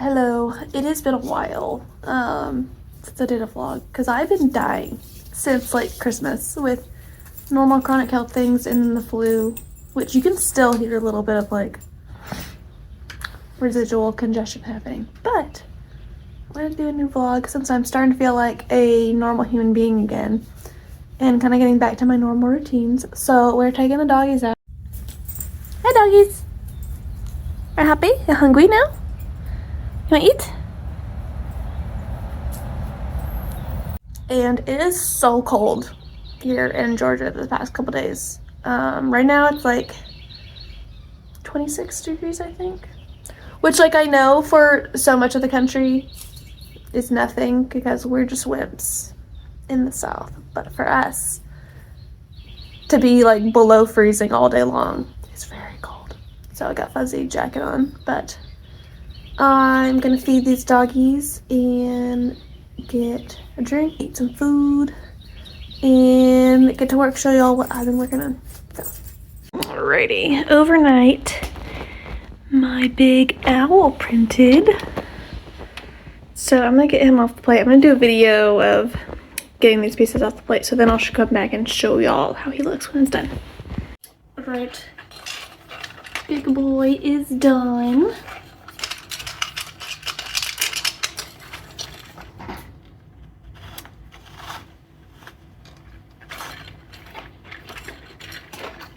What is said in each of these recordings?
Hello, it has been a while since I did a vlog because I've been dying since like Christmas with normal chronic health things and then the flu, which you can still hear a little bit of like residual congestion happening. But I wanted to do a new vlog since I'm starting to feel like a normal human being again and kind of getting back to my normal routines. So we're taking the doggies out. Hi doggies! Are you happy? You hungry now? You wanna eat? And it is so cold here in Georgia the past couple days. Right now it's like 26 degrees, I think. Which, like, I know for so much of the country is nothing because we're just wimps in the South. But for us, to be like below freezing all day long is very cold. So I got fuzzy jacket on, but I'm gonna feed these doggies and get a drink, eat some food, and get to work, show y'all what I've been working on. So. Alrighty, overnight my big owl printed. So I'm gonna get him off the plate. I'm gonna do a video of getting these pieces off the plate, so then I'll come back and show y'all how he looks when it's done. Alright, big boy is done.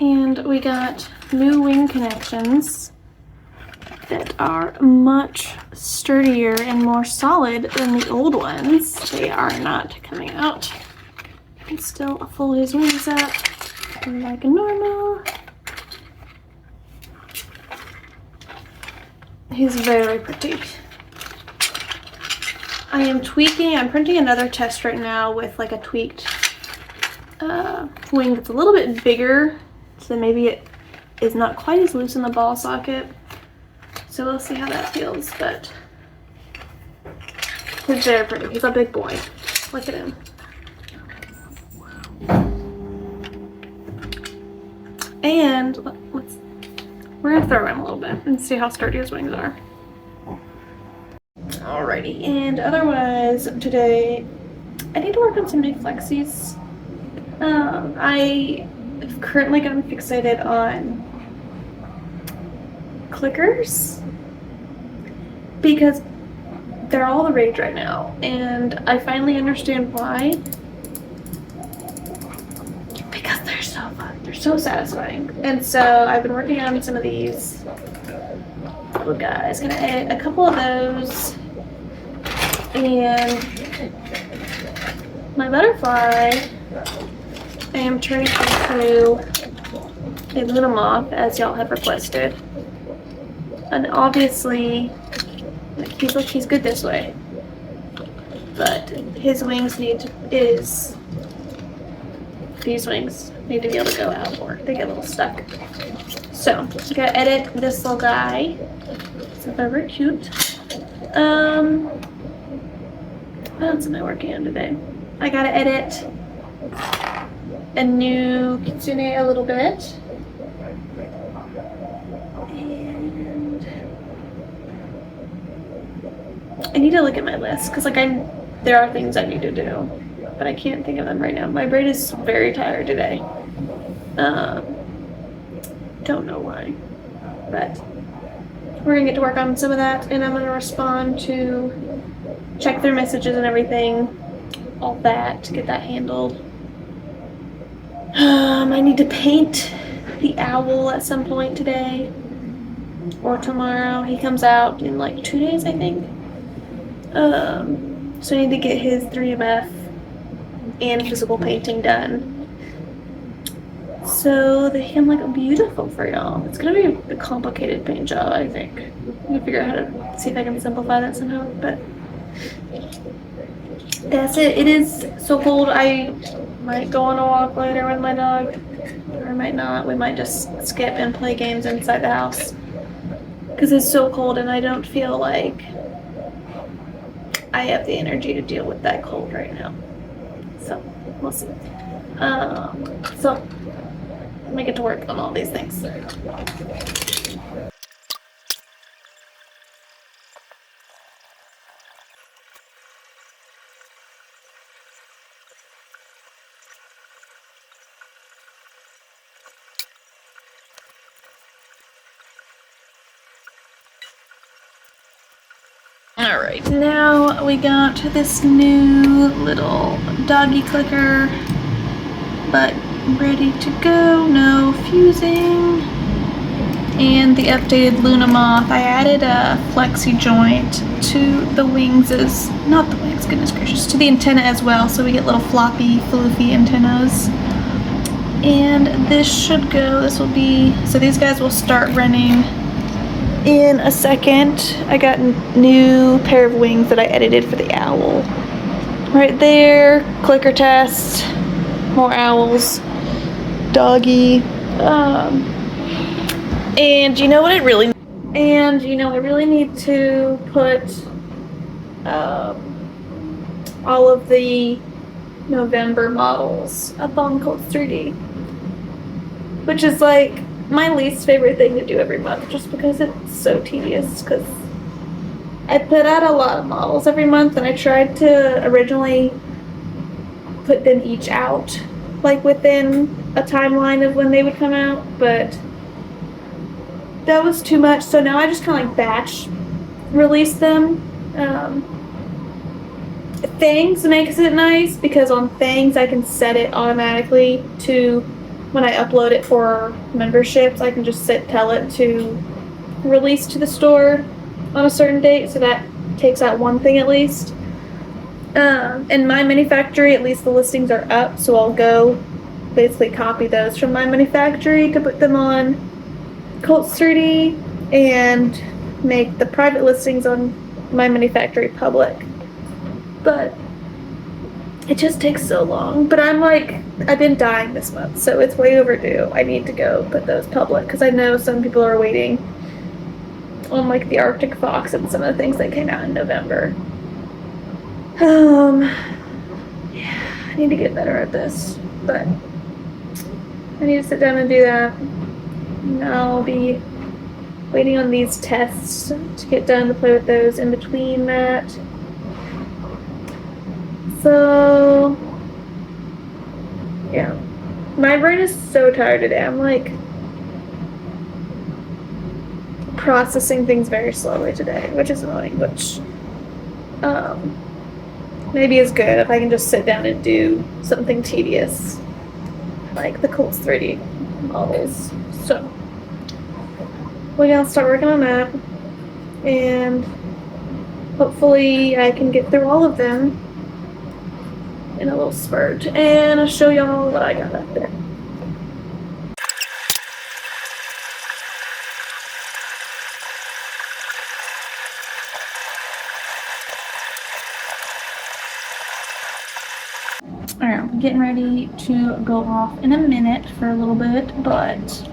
And we got new wing connections that are much sturdier and more solid than the old ones. They are not coming out. I can still pull his wings up like normal. He's very pretty. I'm printing another test right now with like a tweaked wing that's a little bit bigger. So maybe it is not quite as loose in the ball socket. So we'll see how that feels, but he's very pretty. He's a big boy. Look at him. And we're gonna throw him a little bit and see how sturdy his wings are. Alrighty, and otherwise today I need to work on some new Flexies. I have currently gotten fixated on clickers because they're all the rage right now, and I finally understand why. Because they're so fun, they're so satisfying. And so I've been working on some of these little guys. Gonna edit a couple of those, and my butterfly I am turning into a Luna moth as y'all have requested. And obviously, like, he's good this way, but his wings these wings need to be able to go out more. They get a little stuck. So, I gotta edit this little guy. It's very cute. What else am I working on today? I gotta edit a new kitsune a little bit. I need to look at my list because like there are things I need to do, but I can't think of them right now. My brain is very tired today. Don't know why, but we're gonna get to work on some of that, and I'm gonna respond to check their messages and everything, all that, to get that handled. I need to paint the owl at some point today or tomorrow. He comes out in like 2 days, I think. So I need to get his 3MF and physical painting done so that he can look beautiful for y'all. It's gonna be a complicated paint job, I think. I'm gonna figure out how to see if I can simplify that somehow, but that's it. It is so cold. I might go on a walk later with my dog, or I might not. We might just skip and play games inside the house because it's so cold and I don't feel like I have the energy to deal with that cold right now. So we'll see. So I'm gonna get to work on all these things. All right, now we got this new little doggy clicker, but ready to go, no fusing. And the updated Luna Moth, I added a flexi joint to the wings, not the wings, goodness gracious, to the antenna as well, so we get little floppy, floofy antennas. And this should go, so these guys will start running in a second. I got a new pair of wings that I edited for the owl. Right there, clicker test, more owls, doggy. And you know what I really need to put all of the November models up on CRED 3D, which is like my least favorite thing to do every month, just because it's so tedious, because I put out a lot of models every month, and I tried to originally put them each out like within a timeline of when they would come out, but that was too much, so now I just kind of like batch release them. Things makes it nice, because on Things I can set it automatically to when I upload it for memberships. I can just tell it to release to the store on a certain date, so that takes out one thing at least. In My Mini Factory, at least the listings are up, so I'll go basically copy those from My Mini Factory to put them on CRED 3D and make the private listings on My Mini Factory public. But it just takes so long. But I've been dying this month, so it's way overdue. I need to go put those public, because I know some people are waiting on like the Arctic Fox and some of the things that came out in November. Yeah, I need to get better at this, but I need to sit down and do that. And I'll be waiting on these tests to get done to play with those in between that. So, yeah. My brain is so tired today. I'm like processing things very slowly today, which is annoying, which maybe is good if I can just sit down and do something tedious like the CRED 3D models. So we're gonna start working on that, and hopefully I can get through all of them in a little spurt, and I'll show y'all what I got up there. Alright, I'm getting ready to go off in a minute for a little bit, but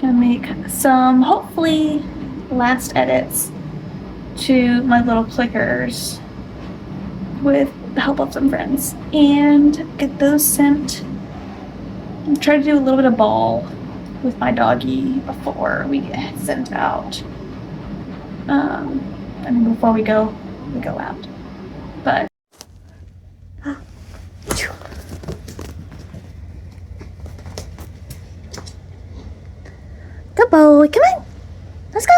gonna make some, hopefully, last edits to my little clickers with the help of some friends, and get those sent. I'm trying to do a little bit of ball with my doggy before we get sent out. Before we go out. But good boy, come on, let's go.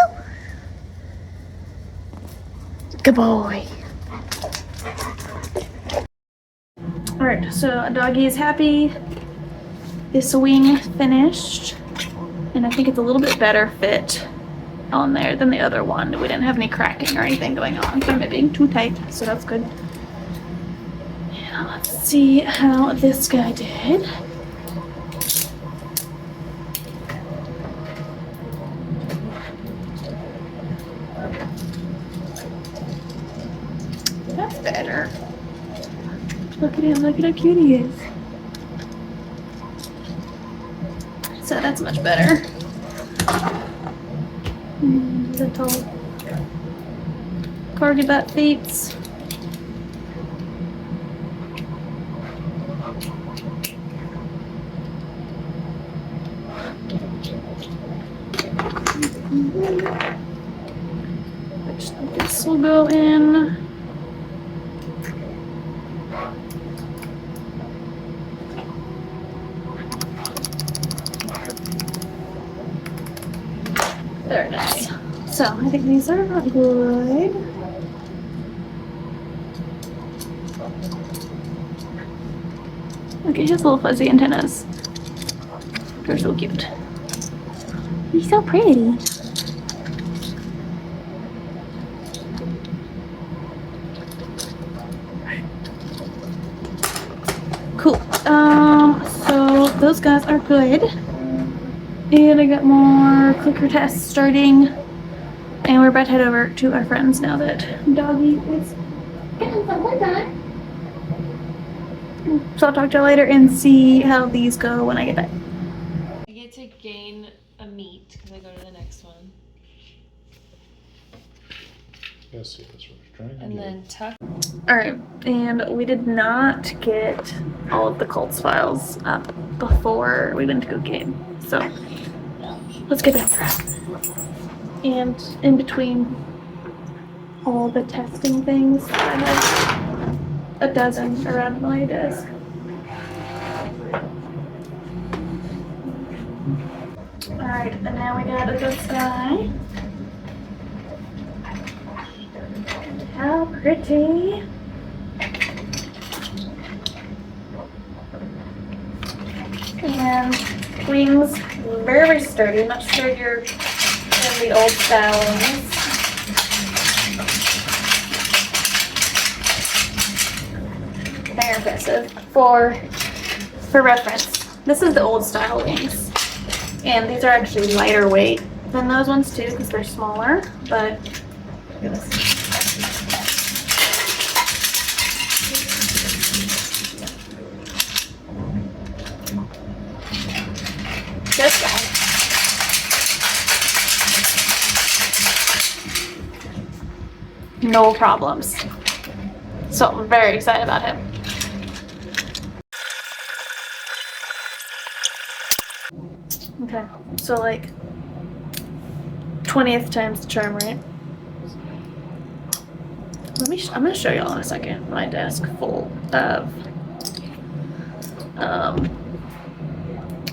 Good boy. Alright, so doggy is happy. This wing finished, and I think it's a little bit better fit on there than the other one. We didn't have any cracking or anything going on from it being too tight, so that's good. Yeah, let's see how this guy did. That's better. Look at him, look at how cute he is. So that's much better. Little corgi butt feet. Which this will go in. Very nice. So I think these are good. Look at his little fuzzy antennas. They're so cute. He's so pretty. Cool. So those guys are good. And I got more clicker tests starting. And we're about to head over to our friends now that Doggy is getting some work done. So I'll talk to you later and see how these go when I get back. I get to gain a meat because I go to the next one. Yes, that's what we're trying to And do. then tuck. Alright, and we did not get all of the Colts files up before we went to go game. So let's get back to that. And in between all the testing things, I have a dozen around my desk. Alright, and now we got this guy. How pretty. And wings, very sturdy, much sturdier than the old style ones. Very impressive. For reference, this is the old style wings. And these are actually lighter weight than those ones too, because they're smaller, but look at this. This guy. No problems. So I'm very excited about him. Okay, so like 20th time's the charm, right? I'm gonna show y'all in a second my desk full of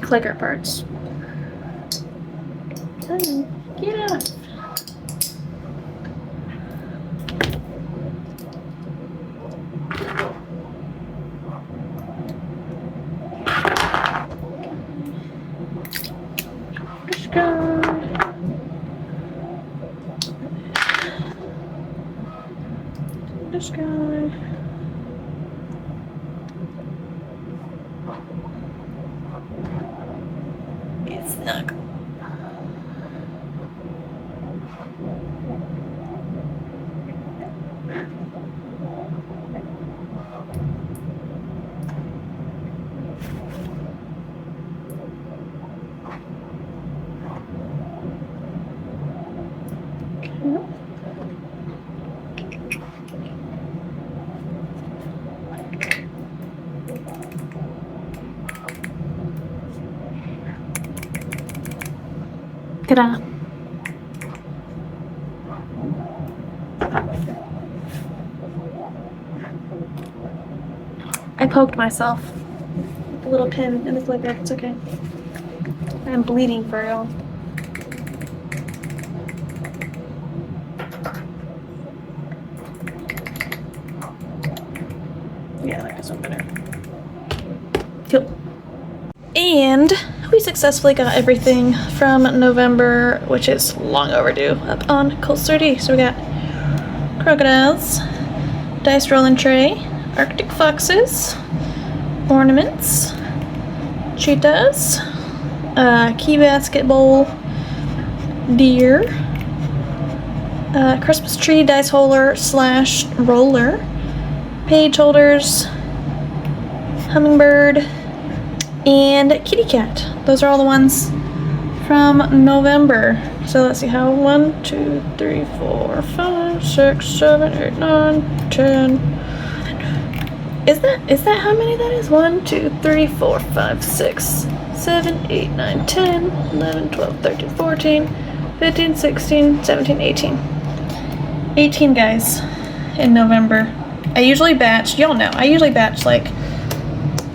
clicker parts. Get out. This guy. Get snug. Ta-da. I poked myself with a little pin in the clicker. It's okay. I'm bleeding for real. Yeah, I like this one better. Cool. And we successfully got everything from November, which is long overdue, up on Colts 3D. So we got crocodiles, dice rolling tray, Arctic foxes, ornaments, cheetahs, key basket bowl, deer, Christmas tree dice holder / roller, page holders, hummingbird, and kitty cat. Those are all the ones from November. So let's see how 1, 2, 3, 4, 5, 6, 7, 8, 9, 10. Is that how many that is? 1, 2, 3, 4, 5, 6, 7, 8, 9, 10, 11, 12, 13, 14, 15, 16, 17, 18. 18 guys in November. I usually batch, y'all know, I usually batch like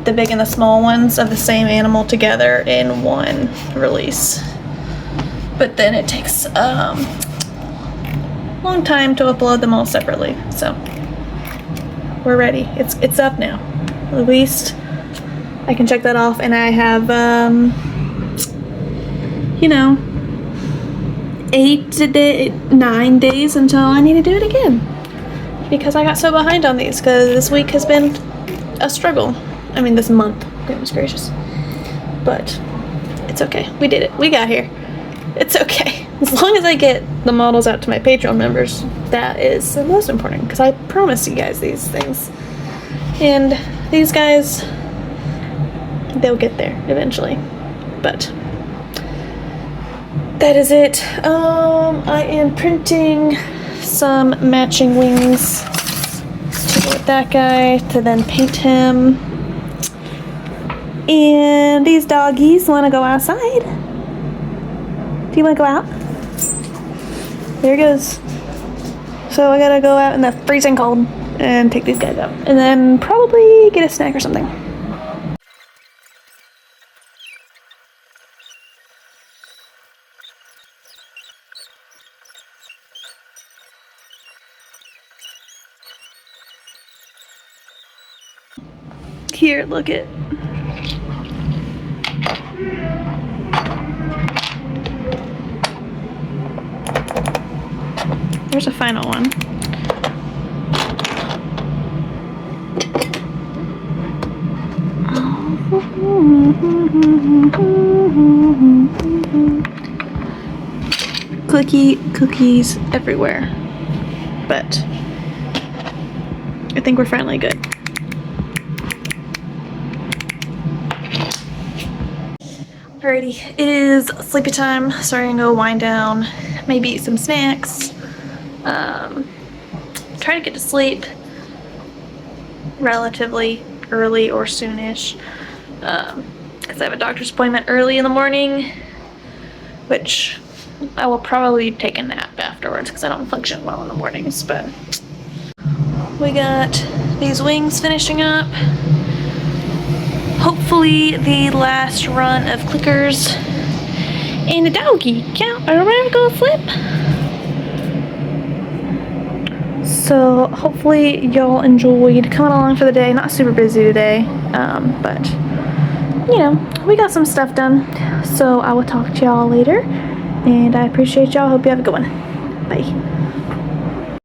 the big and the small ones of the same animal together in one release. But then it takes long time to upload them all separately. So we're ready. It's up now. At least I can check that off, and I have 9 days until I need to do it again, because I got so behind on these, because this week has been a struggle. I mean, this month, goodness gracious. But it's okay. We did it. We got here. It's okay. As long as I get the models out to my Patreon members, that is the most important, because I promised you guys these things. And these guys, they'll get there eventually. But that is it. I am printing some matching wings to go with that guy, to then paint him. And these doggies want to go outside. Do you want to go out? There it goes. So I gotta go out in the freezing cold and take these guys out. And then probably get a snack or something. Here, look it. There's a final one. Cookies everywhere. But I think we're finally good. Alrighty, it is sleepy time, so I'm gonna go wind down, maybe eat some snacks, try to get to sleep relatively early or soonish, because I have a doctor's appointment early in the morning, which I will probably take a nap afterwards because I don't function well in the mornings. But we got these wings finishing up. Hopefully the last run of clickers and a doggy. Count. Are we gonna flip? So hopefully y'all enjoyed coming along for the day. Not super busy today, but you know, we got some stuff done. So I will talk to y'all later, and I appreciate y'all. Hope you have a good one. Bye.